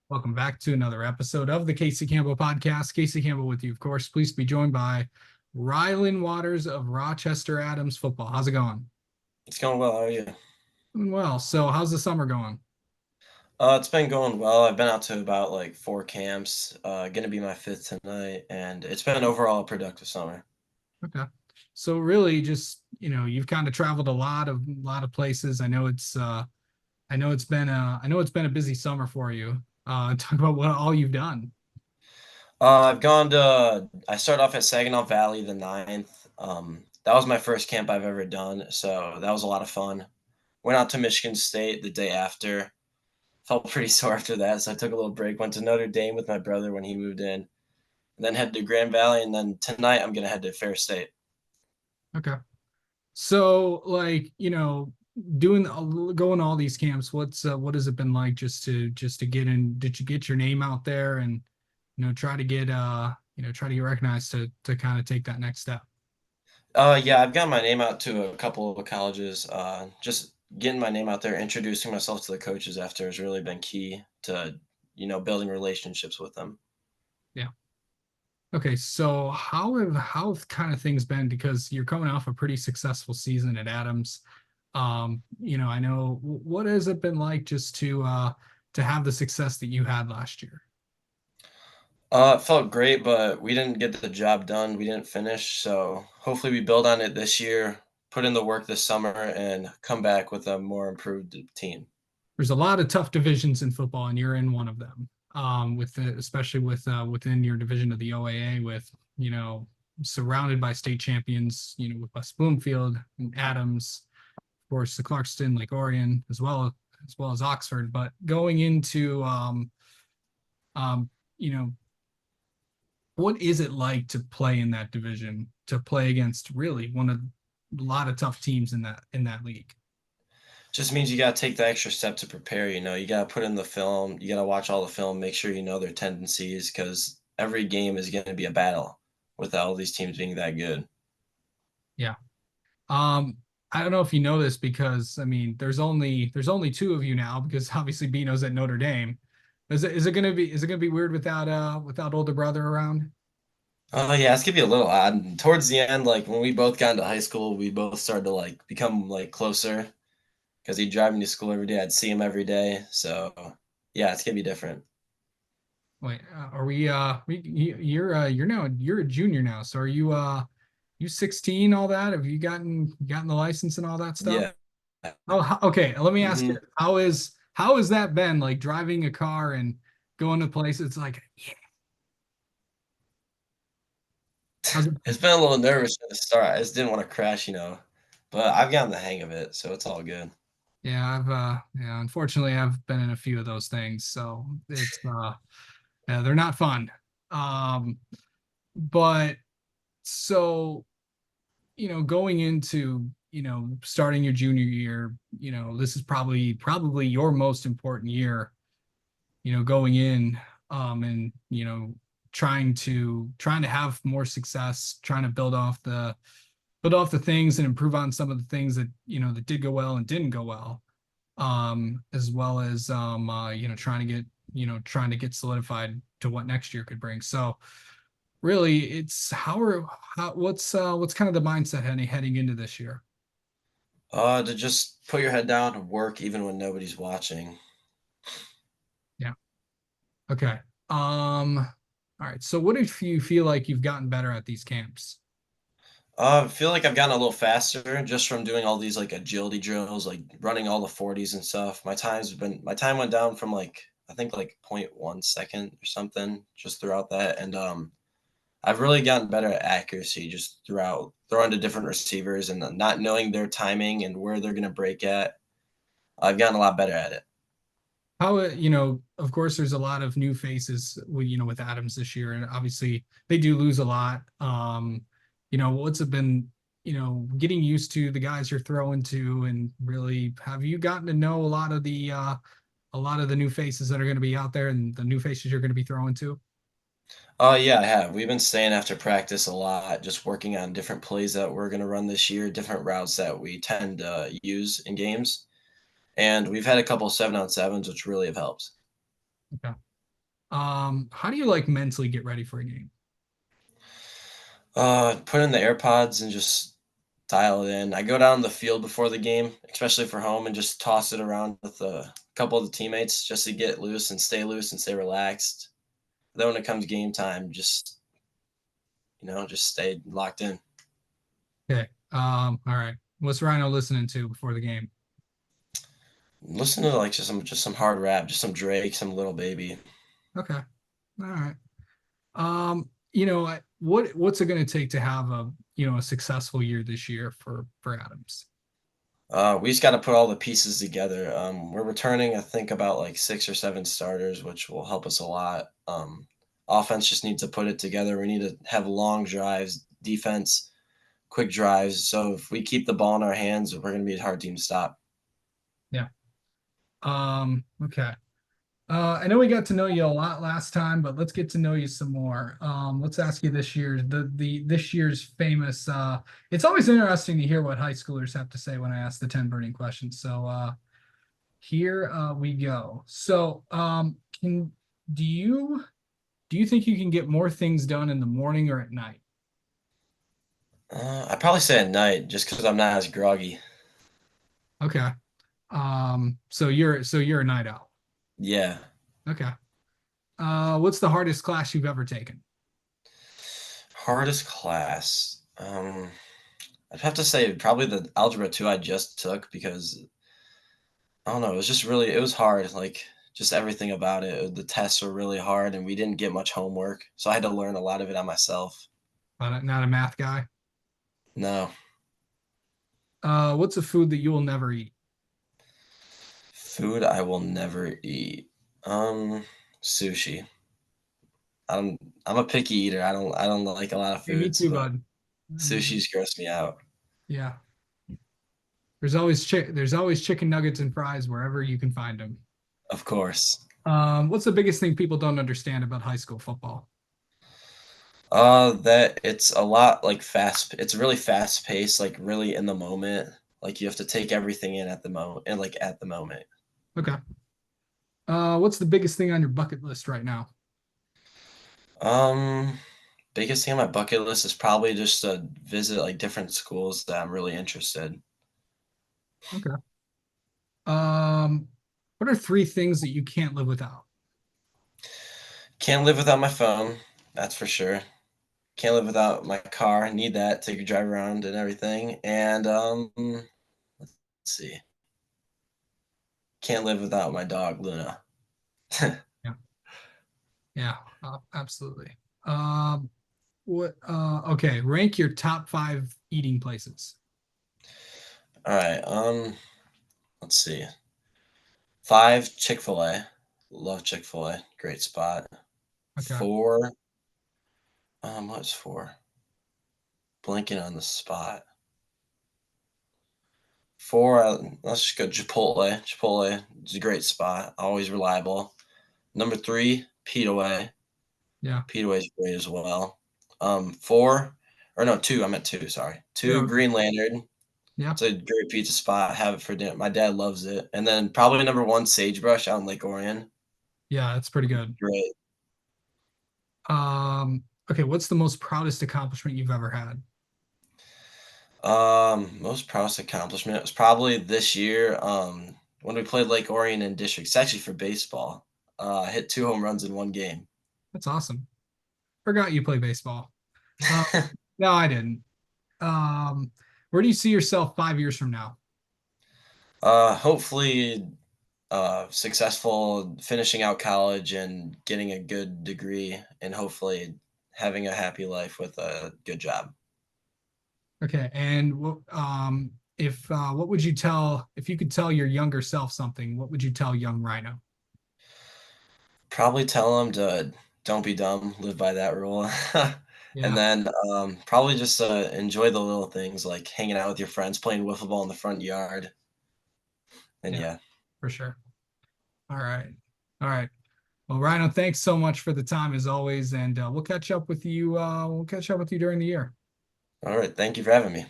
Welcome back to another episode of the Casey Campbell podcast. Casey Campbell with you, of course. Pleased to be joined by Ryland Waters of Rochester Adams Football. How's it going? It's going well. How are you? Doing well. So, how's the summer going? It's been going well. I've been out to about like four camps. Gonna be my fifth tonight, and it's been overall a productive summer. Okay. So, really, just you've kind of traveled a lot of places. I know it's been a busy summer for you. Talk about what all you've done. I've gone to. I started off at Saginaw Valley the ninth. That was my first camp I've ever done, so that was a lot of fun. Went out to Michigan State the day after. Felt pretty sore after that, so I took a little break. Went to Notre Dame with my brother when he moved in, and then head to Grand Valley, and then tonight I'm gonna head to Fair State. Okay. So, doing going to all these camps, what has it been like just to get in? Did you get your name out there and try to get recognized to kind of take that next step? Yeah, I've got my name out to a couple of colleges. Just getting my name out there, introducing myself to the coaches after has really been key to, building relationships with them. Yeah. Okay, so how have kind of things been because you're coming off a pretty successful season at Adams. I know what has it been like just to have the success that you had last year? It felt great, but we didn't get the job done. We didn't finish. So hopefully we build on it this year, put in the work this summer, and come back with a more improved team. There's a lot of tough divisions in football, and you're in one of them. Especially within your division of the OAA, with surrounded by state champions, with West Bloomfield and Adams, of course, the Clarkston, Lake Orion, as well as Oxford. But going into um, you know, what is it like to play in that division, to play against really one of a lot of tough teams in that league? Just means you got to take the extra step to prepare. You got to put in the film, you got to watch all the film, make sure you know their tendencies because every game is going to be a battle with all these teams being that good. Yeah. I don't know if you know this because I mean, there's only two of you now because obviously Bino's at Notre Dame. Is it gonna be weird without older brother around? Oh yeah, it's gonna be a little odd. And towards the end, like when we both got into high school, we both started to like become like closer because he'd drive me to school every day. I'd see him every day. So yeah, it's gonna be different. Wait, are you're a junior now, so are you 16, all that? Have you gotten the license and all that stuff? Yeah. Oh, okay. Let me ask you, hmm how has that been like driving a car and going to places? It's like, yeah, how's it It's been? been a little nervous at the start. I just didn't want to crash, but I've gotten the hang of it, so it's all good. Yeah, unfortunately I've been in a few of those things, so yeah, they're not fun. Um, but so going into starting your junior year, this is probably your most important year, going in, and trying to have more success, trying to build off the things and improve on some of the things that did go well and didn't go well, as well as trying to get solidified to what next year could bring. So really, it's what's kind of the mindset heading into this year? To just put your head down and work even when nobody's watching. Yeah. Okay. All right. So what if you feel like you've gotten better at these camps? I feel like I've gotten a little faster just from doing all these like agility drills, like running all the 40s and stuff. My time went down from like I think like 0.1 second or something just throughout that, and I've really gotten better at accuracy just throughout throwing to different receivers and not knowing their timing and where they're gonna break at. I've gotten a lot better at it. How of course, there's a lot of new faces with Adams this year, and obviously they do lose a lot. What's it been? Getting used to the guys you're throwing to, and really, have you gotten to know a lot of the new faces that are going to be out there, and the new faces you're going to be throwing to? Oh yeah, I have. We've been staying after practice a lot, just working on different plays that we're gonna run this year, different routes that we tend to use in games. And we've had a couple 7-on-7s, which really have helped. Okay. How do you like mentally get ready for a game? Put in the AirPods and just dial it in. I go down the field before the game, especially for home, and just toss it around with a couple of the teammates just to get loose and stay relaxed. Then when it comes game time, just stay locked in. Okay. All right. What's Rhino listening to before the game? Listen to like just some hard rap, just some Drake, some Little Baby. Okay. All right. What's it going to take to have a successful year this year for Adams? We just got to put all the pieces together. We're returning, I think, about like 6 or 7 starters, which will help us a lot. Offense just needs to put it together. We need to have long drives, defense, quick drives. So if we keep the ball in our hands, we're going to be a hard team to stop. Yeah. Okay. I know we got to know you a lot last time, but let's get to know you some more. Let's ask you this year's famous. It's always interesting to hear what high schoolers have to say when I ask the 10 burning questions. So here we go. So can do you do you think you can get more things done in the morning or at night? I'd probably say at night, just because I'm not as groggy. Okay. So you're a night owl. Yeah. Okay. What's the hardest class you've ever taken? Hardest class. I'd have to say probably the algebra 2 I just took because I don't know, it was hard, like, just everything about it. The tests were really hard, and we didn't get much homework, so I had to learn a lot of it on myself. Not a math guy. No. What's a food that you will never eat? Food I will never eat. Sushi. I'm a picky eater. I don't like a lot of Hey, me foods, too, but bud. sushi's gross me out. Yeah. There's always chicken nuggets and fries wherever you can find them. Of course. What's the biggest thing people don't understand about high school football? That it's really fast paced, like, really in the moment. Like, you have to take everything in at the moment and, like, at the moment. Okay. What's the biggest thing on your bucket list right now? Um, Biggest thing on my bucket list is probably just to visit, like, different schools that I'm really interested. Okay. Um, what are three things that you can't live without? Can't live without my phone, that's for sure. Can't live without my car, need that to drive around and everything, and, let's see. Can't live without my dog, Luna. Yeah. Yeah, absolutely. Okay, rank your top five eating places. Alright, let's see. 5, Chick-fil-A. Love Chick-fil-A, great spot. Okay. 4, what's 4? Blanking on the spot. 4, let's just go Chipotle. Chipotle is a great spot, always reliable. Number 3, Pita-Way. Yeah. Pita-Way is great as well. 4 or no, 2, I'm at 2, sorry. Yeah. 2, Green Lantern. Yeah. It's a great pizza spot, have it for dinner. My dad loves it. And then probably number 1, Sagebrush out in Lake Orion. Yeah, that's pretty good. Great. Okay, what's the most proudest accomplishment you've ever had? Most proudest accomplishment was probably this year, when we played Lake Orion in district. It's actually for baseball. I hit 2 home runs in 1 game. That's awesome. Forgot you play baseball. Uh, no, I didn't. Where do you see yourself 5 years from now? Hopefully, successful finishing out college and getting a good degree, and hopefully having a happy life with a good job. Okay, and if what would you tell if you could tell your younger self something? What would you tell young Rhino? Probably tell them to don't be dumb, live by that rule. And Yeah, then, probably just, enjoy the little things, like hanging out with your friends, playing wiffle ball in the front yard, and yeah, yeah. for sure. All right, all right. Well, Rhino, thanks so much for the time as always, and we'll catch up with you. We'll catch up with you during the year. Alright, thank you for having me.